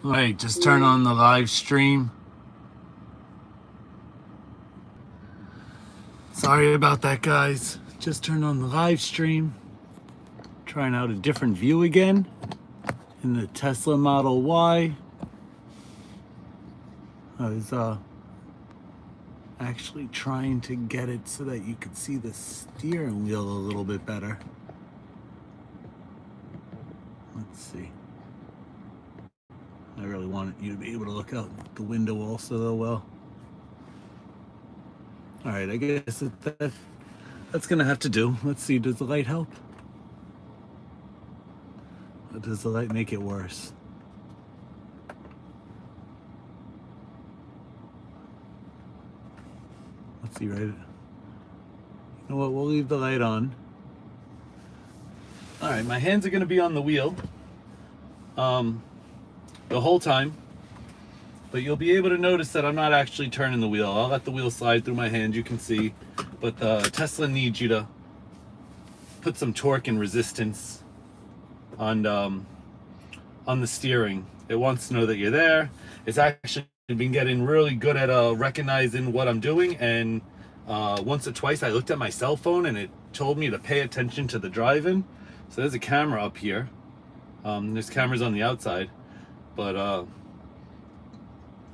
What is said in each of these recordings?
Wait, just turn on the live stream. Sorry about that, guys. Just turned on the live stream. Trying out a different view again in the Tesla Model Y. I was actually trying to get it so that you could see the steering wheel a little bit better. Let's see. I really wanted you to be able to look out the window also, though. Well, all right, I guess that's gonna have to do. Let's see, does the light help? Or does the light make it worse? Let's see, right? You know what, we'll leave the light on. All right, my hands are gonna be on the wheel the whole time, but you'll be able to notice that I'm not actually turning the wheel. I'll let the wheel slide through my hand, you can see, but the Tesla needs you to put some torque and resistance on the steering. It wants to know that you're there. It's actually been getting really good at recognizing what I'm doing, and once or twice I looked at my cell phone and it told me to pay attention to the driving. So there's a camera up here. There's cameras on the outside, but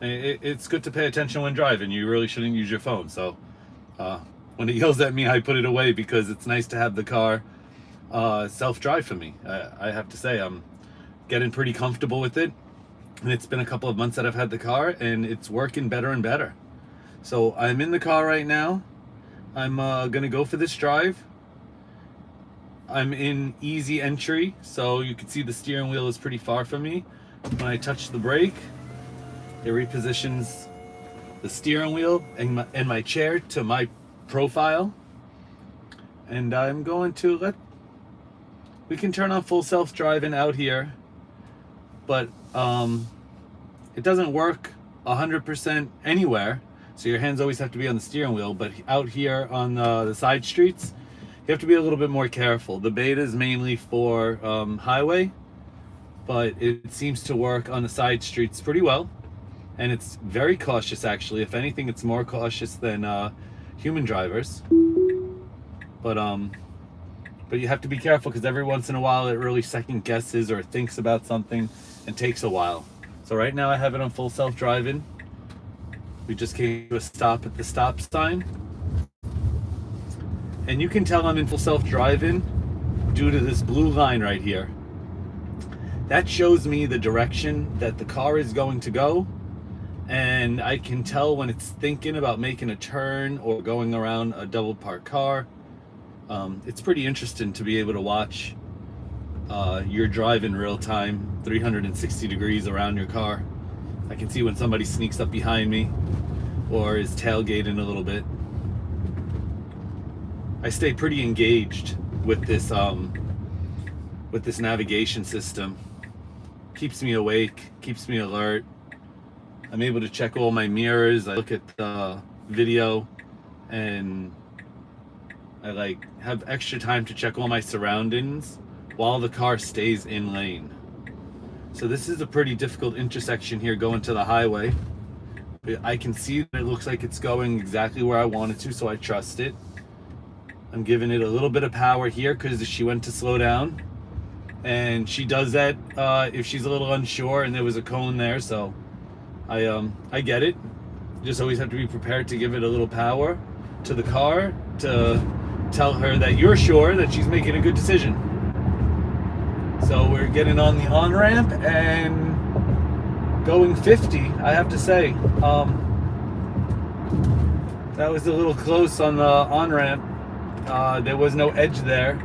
it's good to pay attention when driving. You really shouldn't use your phone. So when it yells at me, I put it away because it's nice to have the car self-drive for me. I have to say, I'm getting pretty comfortable with it, and it's been a couple of months that I've had the car and it's working better and better. So I'm in the car right now. I'm gonna go for this drive. I'm in easy entry, so you can see the steering wheel is pretty far from me. When I touch the brake, it repositions the steering wheel and my chair to my profile. And I'm going to we can turn on full self-driving out here, but it doesn't work 100% anywhere. So your hands always have to be on the steering wheel, but out here on the side streets, you have to be a little bit more careful. The beta is mainly for highway, but it seems to work on the side streets pretty well. And it's very cautious, actually. If anything, it's more cautious than human drivers. But you have to be careful because every once in a while it really second guesses or thinks about something and takes a while. So right now I have it on full self-driving. We just came to a stop at the stop sign. And you can tell I'm in full self-driving due to this blue line right here. That shows me the direction that the car is going to go, and I can tell when it's thinking about making a turn or going around a double parked car. It's pretty interesting to be able to watch your drive in real time, 360 degrees around your car. I can see when somebody sneaks up behind me or is tailgating a little bit. I stay pretty engaged with this navigation system. Keeps me awake, keeps me alert. I'm able to check all my mirrors. I look at the video, and I have extra time to check all my surroundings while the car stays in lane. So this is a pretty difficult intersection here going to the highway. I can see that it looks like it's going exactly where I want it to, so I trust it. I'm giving it a little bit of power here because she went to slow down, and she does that if she's a little unsure and there was a cone there. So I get it. You just always have to be prepared to give it a little power to the car to tell her that you're sure that she's making a good decision. So we're getting on the on-ramp and going 50, I have to say. That was a little close on the on-ramp. There was no edge there.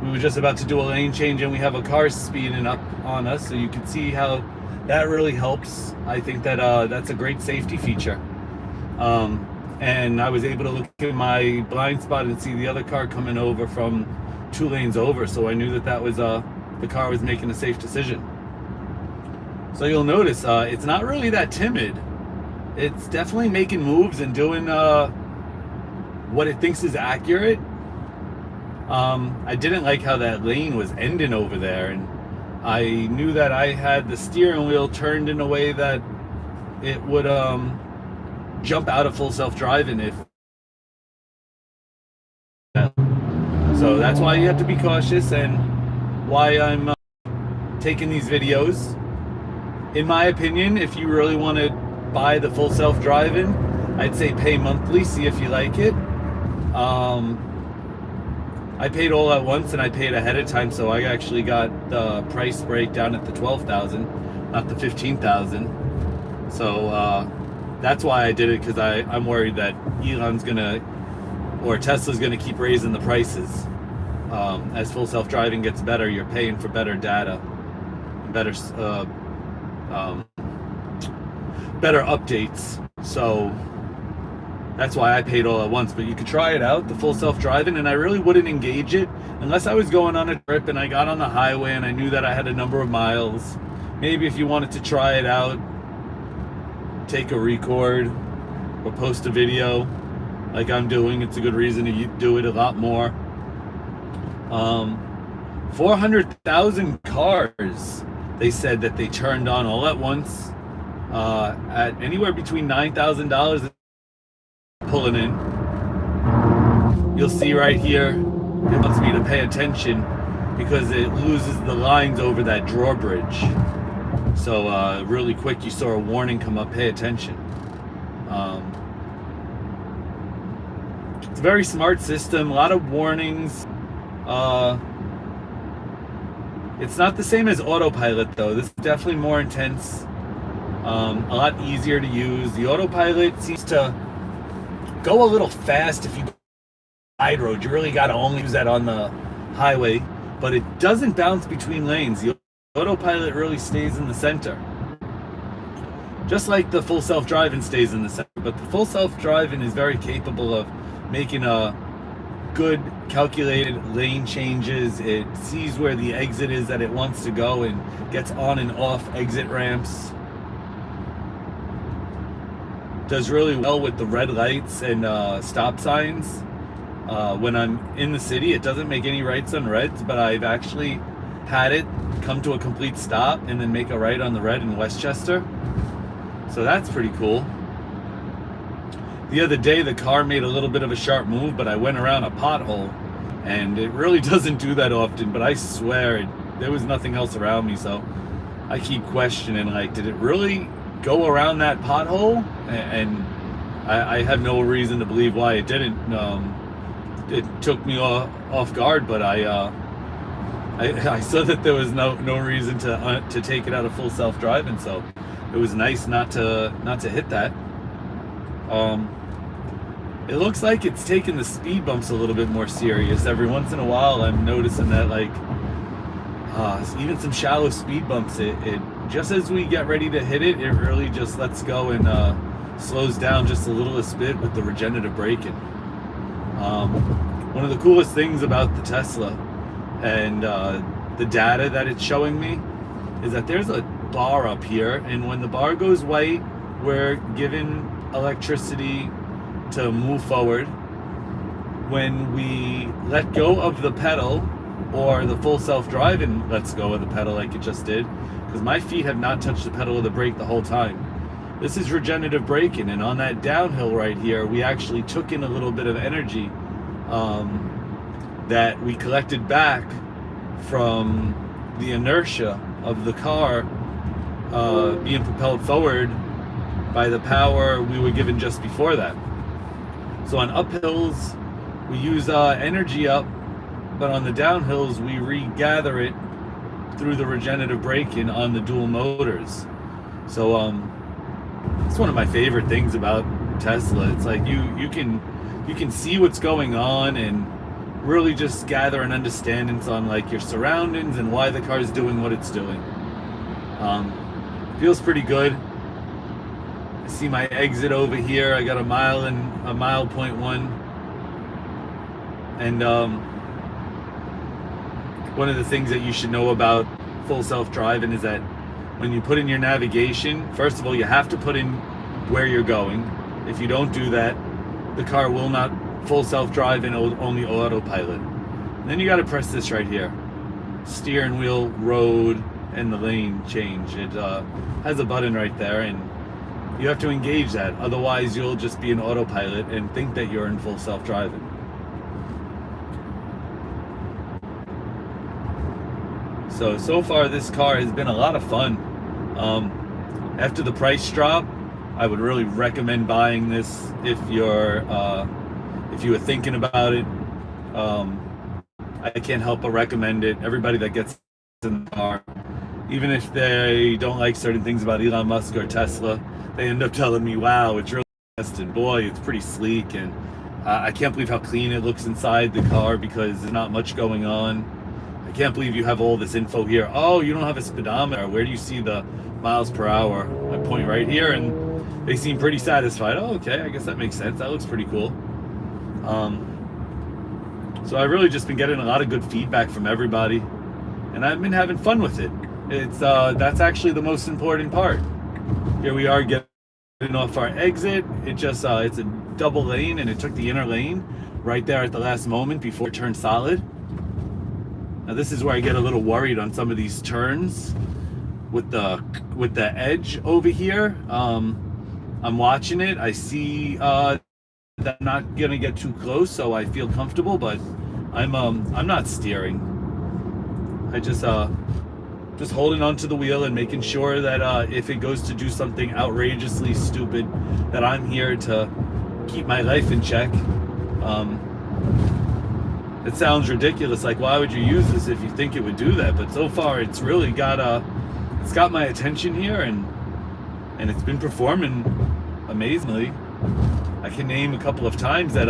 We were just about to do a lane change and we have a car speeding up on us, so you can see how that really helps. I think that that's a great safety feature. And I was able to look at my blind spot and see the other car coming over from 2 lanes over, so I knew that was the car was making a safe decision. So you'll notice it's not really that timid. It's definitely making moves and doing what it thinks is accurate. I didn't like how that lane was ending over there, and I knew that I had the steering wheel turned in a way that it would jump out of full self-driving if. So that's why you have to be cautious, and why I'm taking these videos. In my opinion, if you really want to buy the full self-driving, I'd say pay monthly, see if you like it. I paid all at once, and I paid ahead of time, so I actually got the price breakdown at the 12,000, not the 15,000. So that's why I did it, because I'm worried that Elon's gonna, or Tesla's gonna keep raising the prices. As full self-driving gets better, you're paying for better data, better updates. So that's why I paid all at once. But you could try it out, the full self-driving, and I really wouldn't engage it unless I was going on a trip and I got on the highway and I knew that I had a number of miles. Maybe if you wanted to try it out, take a record or post a video like I'm doing. It's a good reason to do it a lot more. 400,000 cars, they said that they turned on all at once, at anywhere between $9,000 and pulling in. You'll see right here, it wants me to pay attention because it loses the lines over that drawbridge. So really quick, you saw a warning come up, pay attention. It's a very smart system, a lot of warnings. It's not the same as autopilot though. This is definitely more intense, a lot easier to use. The autopilot seems to go a little fast if you go side road. You really got to only use that on the highway, but it doesn't bounce between lanes. The autopilot really stays in the center, just like the full self-driving stays in the center. But the full self-driving is very capable of making a good calculated lane changes. It sees where the exit is that it wants to go and gets on and off exit ramps. Does really well with the red lights and stop signs. When I'm in the city, it doesn't make any rights on reds, but I've actually had it come to a complete stop and then make a right on the red in Westchester. So that's pretty cool. The other day, the car made a little bit of a sharp move, but I went around a pothole, and it really doesn't do that often, but I swear there was nothing else around me, so I keep questioning, like, did it really go around that pothole? And I have no reason to believe why it didn't. It took me off guard, but I saw that there was no reason to take it out of full self-driving, so it was nice not to hit that. It looks like it's taking the speed bumps a little bit more serious. Every once in a while, I'm noticing that, like, even some shallow speed bumps, it just as we get ready to hit it, it really just lets go and slows down just a littlest bit with the regenerative braking. One of the coolest things about the Tesla and the data that it's showing me is that there's a bar up here, and when the bar goes white, we're given electricity to move forward. When we let go of the pedal, or the full self-driving lets go of the pedal like it just did, because my feet have not touched the pedal of the brake the whole time. This is regenerative braking, and on that downhill right here, we actually took in a little bit of energy that we collected back from the inertia of the car being propelled forward by the power we were given just before that. So on uphills, we use energy up, but on the downhills, we regather it through the regenerative braking on the dual motors. So it's one of my favorite things about Tesla. It's like you can see what's going on and really just gather an understanding on, like, your surroundings and why the car is doing what it's doing. Feels pretty good. I see my exit over here. I got a mile 0.1. And one of the things that you should know about full self-driving is that when you put in your navigation, first of all, you have to put in where you're going. If you don't do that, the car will not full self-drive and only autopilot. And then you got to press this right here. Steering wheel, road, and the lane change. It has a button right there, and you have to engage that. Otherwise, you'll just be an autopilot and think that you're in full self-driving. So far this car has been a lot of fun. After the price drop, I would really recommend buying this if you were thinking about it. I can't help but recommend it. Everybody that gets in the car, even if they don't like certain things about Elon Musk or Tesla, they end up telling me, wow, it's really fast, and boy, it's pretty sleek, and I can't believe how clean it looks inside the car because there's not much going on. I can't believe you have all this info here. Oh, you don't have a speedometer. Where do you see the miles per hour? I point right here, and they seem pretty satisfied. Oh, okay, I guess that makes sense. That looks pretty cool. So I've really just been getting a lot of good feedback from everybody, and I've been having fun with it. It's that's actually the most important part. Here we are getting off our exit. It just it's a double lane, and it took the inner lane right there at the last moment before it turned solid. Now this is where I get a little worried on some of these turns with the edge over here. I'm watching it. I see that I'm not gonna get too close, so I feel comfortable, but I'm not steering. I just holding onto the wheel and making sure that if it goes to do something outrageously stupid, that I'm here to keep my life in check. It sounds ridiculous, like why would you use this if you think it would do that? But so far it's really got my attention here, and it's been performing amazingly. I can name a couple of times that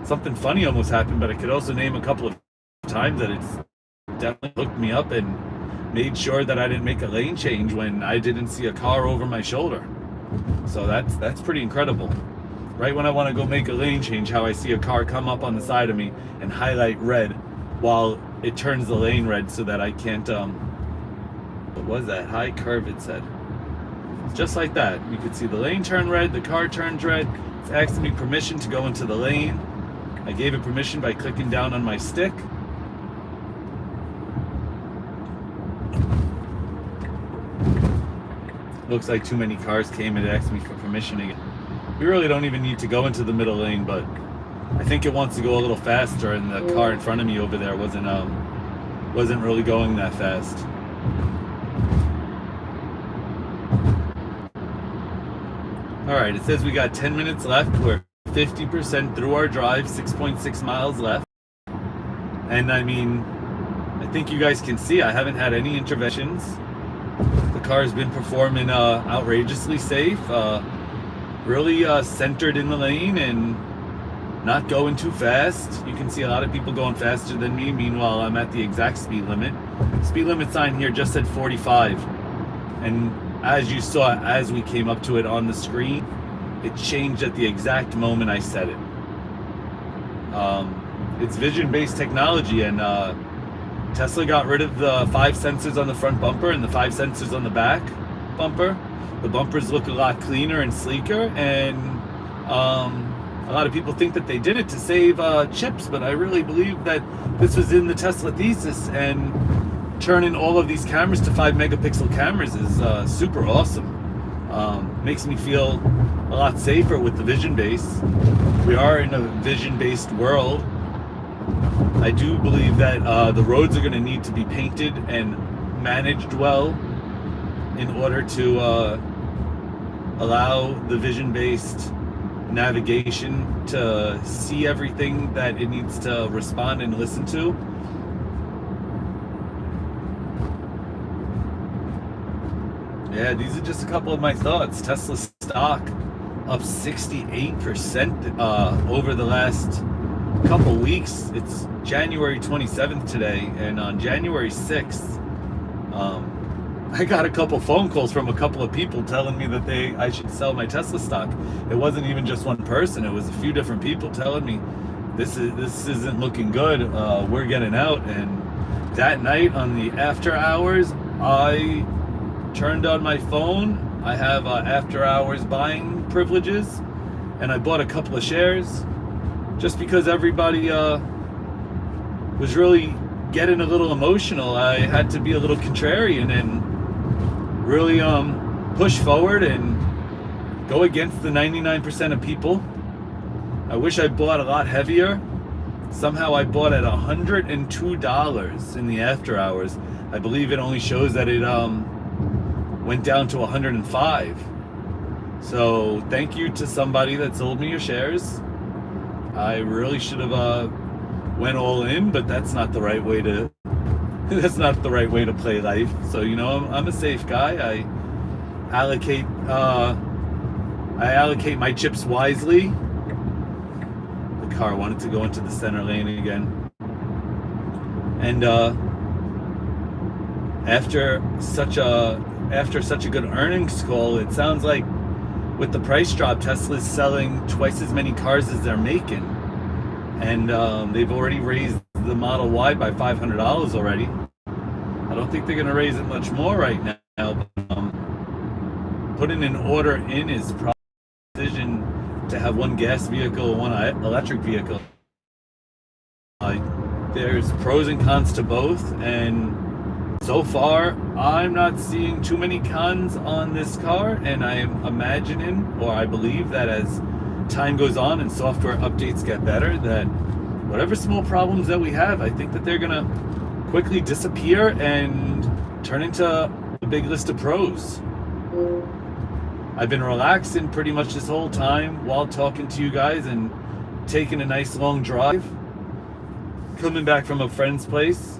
something funny almost happened, but I could also name a couple of times that it's definitely hooked me up and made sure that I didn't make a lane change when I didn't see a car over my shoulder. So that's pretty incredible. Right when I want to go make a lane change, how I see a car come up on the side of me and highlight red while it turns the lane red so that I can't, what was that? High curve, it said. Just like that. You could see the lane turn red, the car turns red. It's asking me permission to go into the lane. I gave it permission by clicking down on my stick. Looks like too many cars came and asked me for permission again. We really don't even need to go into the middle lane, but I think it wants to go a little faster, and the car in front of me over there wasn't really going that fast. All right, it says we got 10 minutes left. We're 50% through our drive, 6.6 miles left. And I mean, I think you guys can see I haven't had any interventions. The car's been performing outrageously safe. Really centered in the lane and not going too fast. You can see a lot of people going faster than me. Meanwhile, I'm at the exact speed limit. Speed limit sign here just said 45. And as you saw, as we came up to it on the screen, it changed at the exact moment I said it. It's vision-based technology, and Tesla got rid of the 5 sensors on the front bumper and the 5 sensors on the back bumper. The bumpers look a lot cleaner and sleeker, and a lot of people think that they did it to save chips, but I really believe that this was in the Tesla thesis, and turning all of these cameras to 5 megapixel cameras is super awesome. Makes me feel a lot safer with the vision base. We are in a vision-based world. I do believe that the roads are going to need to be painted and managed well in order to allow the vision-based navigation to see everything that it needs to respond and listen to. Yeah, these are just a couple of my thoughts. Tesla stock up 68% over the last couple weeks. It's January 27th today, and on January 6th, I got a couple phone calls from a couple of people telling me that I should sell my Tesla stock. It wasn't even just one person; it was a few different people telling me this isn't looking good. We're getting out. And that night on the after hours, I turned on my phone. I have after hours buying privileges, and I bought a couple of shares just because everybody was really getting a little emotional. I had to be a little contrarian and really push forward and go against the 99% of people. I wish I bought a lot heavier. Somehow I bought at $102 in the after hours. I believe it only shows that it went down to 105. So thank you to somebody that sold me your shares. I really should have went all in, but that's not the right way to that's not the right way to play life. So I'm a safe guy. I allocate my chips wisely. The car wanted to go into the center lane again. And after such a good earnings call, it sounds like with the price drop, Tesla's selling twice as many cars as they're making. And they've already raised the Model Y by $500 already. I don't think they're going to raise it much more right now. But, putting an order in is probably a decision to have one gas vehicle and one electric vehicle. There's pros and cons to both, and so far I'm not seeing too many cons on this car, and I am imagining, or I believe, that as time goes on and software updates get better, that whatever small problems that we have, I think that they're gonna quickly disappear and turn into a big list of pros. I've been relaxing pretty much this whole time while talking to you guys and taking a nice long drive. Coming back from a friend's place.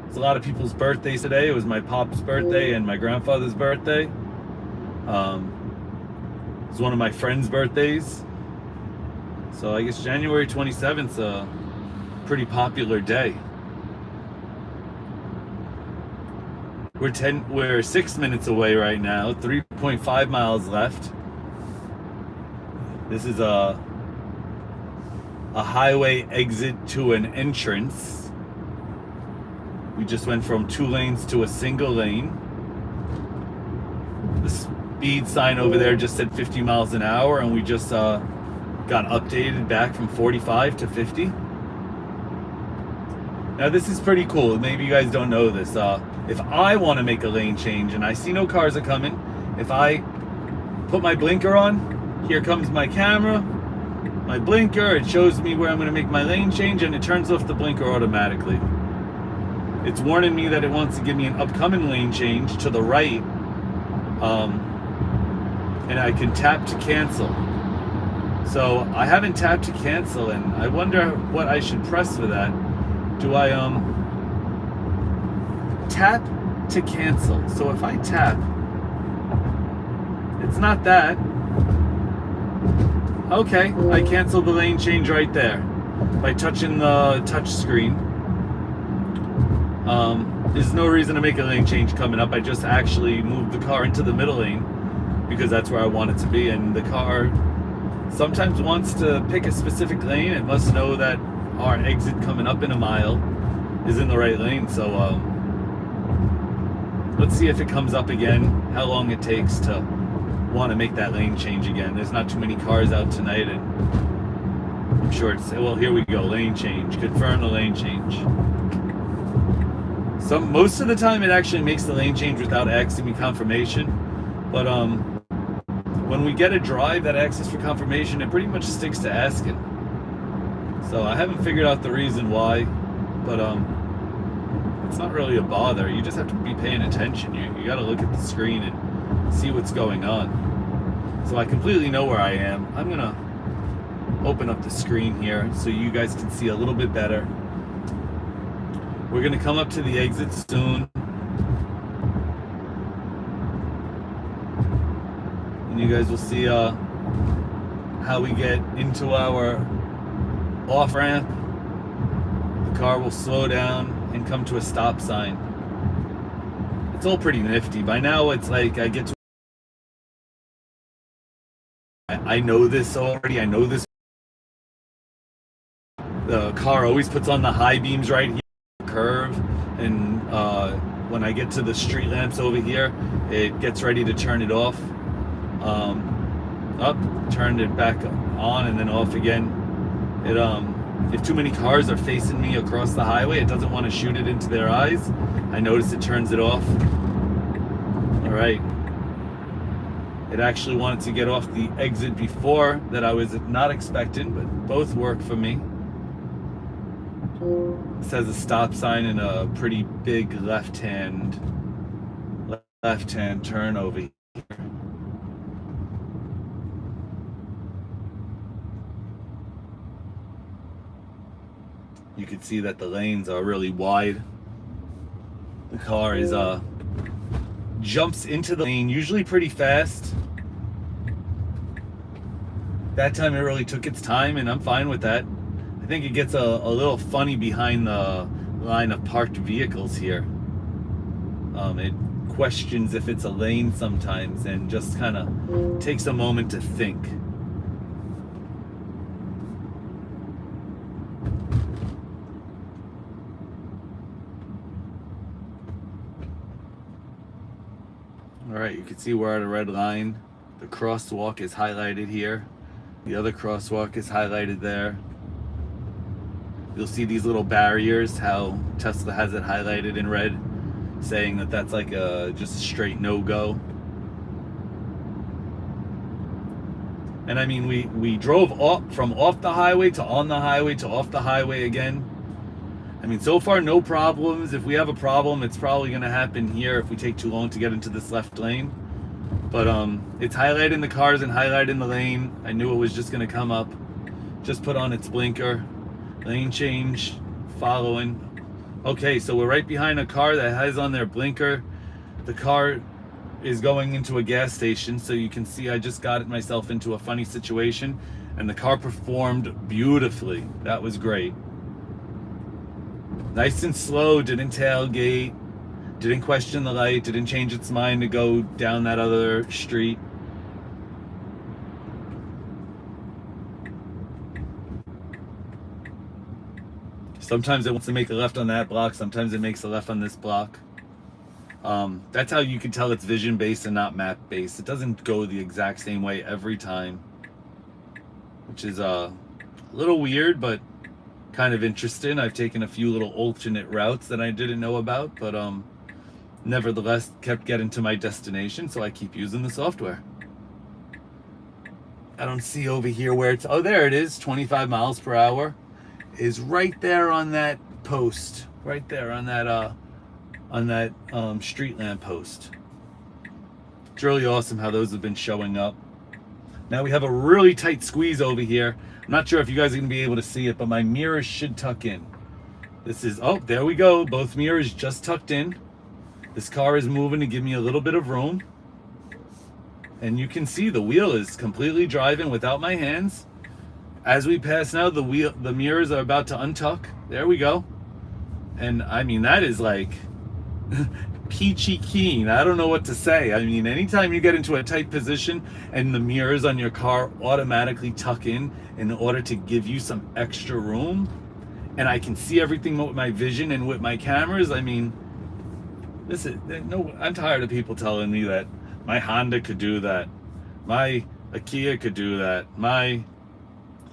It's a lot of people's birthdays today. It was my pop's birthday and my grandfather's birthday. It's one of my friends' birthdays. So I guess January 27th a pretty popular day. We're 6 minutes away right now, 3.5 miles left. This is a highway exit to an entrance. We just went from 2 lanes to a single lane. The speed sign over there just said 50 miles an hour, and we just got updated back from 45 to 50. Now this is pretty cool. Maybe you guys don't know this. If I want to make a lane change and I see no cars are coming, if I put my blinker on, here comes my camera, my blinker, it shows me where I'm going to make my lane change, and it turns off the blinker automatically. It's warning me that it wants to give me an upcoming lane change to the right, and I can tap to cancel. So I haven't tapped to cancel, and I wonder what I should press for that. Do I tap to cancel? So if I tap, it's not that. Okay, I canceled the lane change right there by touching the touch screen. There's no reason to make a lane change coming up. I just actually moved the car into the middle lane because that's where I want it to be, and the car sometimes wants to pick a specific lane. It must know that our exit coming up in a mile is in the right lane. So let's see if it comes up again, how long it takes to want to make that lane change again. There's not too many cars out tonight, and I'm sure it's, well, here we go, lane change, confirm the lane change. So most of the time it actually makes the lane change without asking me confirmation, but when we get a drive that asks us for confirmation, it pretty much sticks to asking. So I haven't figured out the reason why, but it's not really a bother. You just have to be paying attention. You got to look at the screen and see what's going on. So I completely know where I am. I'm gonna open up the screen here so you guys can see a little bit better. We're gonna come up to the exit soon, and you guys will see how we get into our off ramp. The car will slow down and come to a stop sign. It's all pretty nifty. By now it's like I get to, I know this already. I know this. The car always puts on the high beams right here, curve, and when I get to the street lamps over here, it gets ready to turn it off. Up, turned it back on and then off again. It if too many cars are facing me across the highway, it doesn't want to shoot it into their eyes. I notice it turns it off. All right. It actually wanted to get off the exit before that I was not expecting, but both work for me. It says a stop sign and a pretty big left-hand turn over here. You can see that the lanes are really wide. The car is jumps into the lane usually pretty fast. That time it really took its time, and I'm fine with that. I think it gets a little funny behind the line of parked vehicles here. It questions if it's a lane sometimes and just kind of takes a moment to think. All right, you can see we're at a red line. The crosswalk is highlighted here. The other crosswalk is highlighted there. You'll see these little barriers, how Tesla has it highlighted in red, saying that that's like just a straight no-go. And I mean, we drove from off the highway to on the highway to off the highway again. I mean, so far no problems. If we have a problem, it's probably going to happen here if we take too long to get into this left lane. But it's highlighting the cars and highlighting the lane. I knew it was just going to come up. Just put on its blinker. Lane change, following. Okay, so we're right behind a car that has on their blinker. The car is going into a gas station, so you can see I just got myself into a funny situation, and the car performed beautifully. That was great. Nice and slow, didn't tailgate, didn't question the light, didn't change its mind to go down that other street. Sometimes it wants to make a left on that block, sometimes it makes a left on this block. That's how you can tell it's vision based and not map based. It doesn't go the exact same way every time, which is a little weird, but kind of interesting. I've taken a few little alternate routes that I didn't know about, but nevertheless kept getting to my destination, so I keep using the software. I don't see over here where it's, oh, there it is, 25 miles per hour is right there on that post, right there on that street lamp post. It's really awesome how those have been showing up. Now we have a really tight squeeze over here. I'm not sure if you guys are going to be able to see it, but my mirrors should tuck in. This is, oh, there we go. Both mirrors just tucked in. This car is moving to give me a little bit of room. And you can see the wheel is completely driving without my hands. As we pass now, the mirrors are about to untuck. There we go. And I mean, that is like peachy keen. I don't know what to say. I mean, anytime you get into a tight position and the mirrors on your car automatically tuck in order to give you some extra room, and I can see everything with my vision and with my cameras, I mean, this is, no, I'm tired of people telling me that my Honda could do that, my Kia could do that, my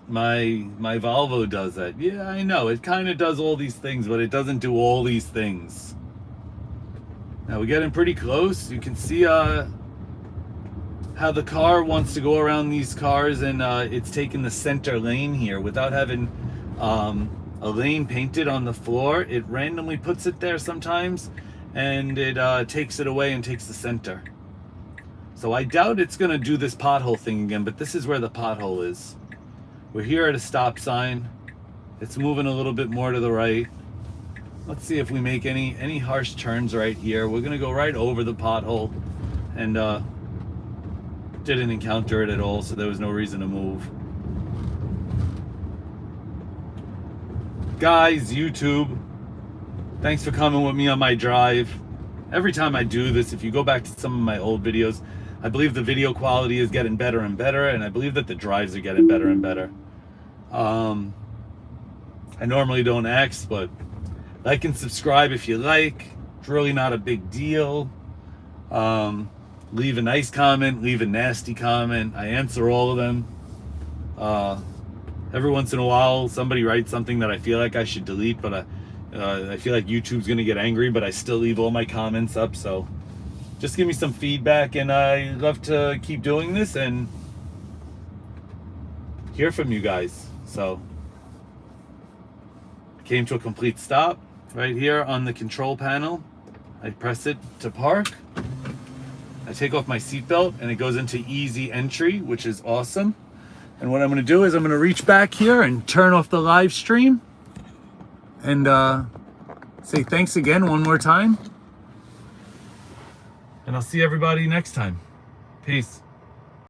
Volvo does that. Yeah, I know, it kind of does all these things, but it doesn't do all these things. Now we're getting pretty close. You can see how the car wants to go around these cars, and it's taking the center lane here without having a lane painted on the floor. It randomly puts it there sometimes, and it takes it away and takes the center. So I doubt it's gonna do this pothole thing again, but this is where the pothole is. We're here at a stop sign. It's moving a little bit more to the right. Let's see if we make any harsh turns right here. We're gonna go right over the pothole, and didn't encounter it at all, so there was no reason to move. Guys, YouTube, thanks for coming with me on my drive. Every time I do this, if you go back to some of my old videos, I believe the video quality is getting better and better, and I believe that the drives are getting better and better. I normally don't ask, but like and subscribe if you like. It's really not a big deal. Leave a nice comment, leave a nasty comment. I answer all of them. every once in a while somebody writes something that I feel like I should delete, but I feel like YouTube's gonna get angry, but I still leave all my comments up. So just give me some feedback, and I love to keep doing this and hear from you guys. So I came to a complete stop right here on the control panel. I press it to park. I take off my seatbelt and it goes into easy entry, which is awesome. And what I'm gonna do is I'm gonna reach back here and turn off the live stream and say thanks again one more time. And I'll see everybody next time. Peace.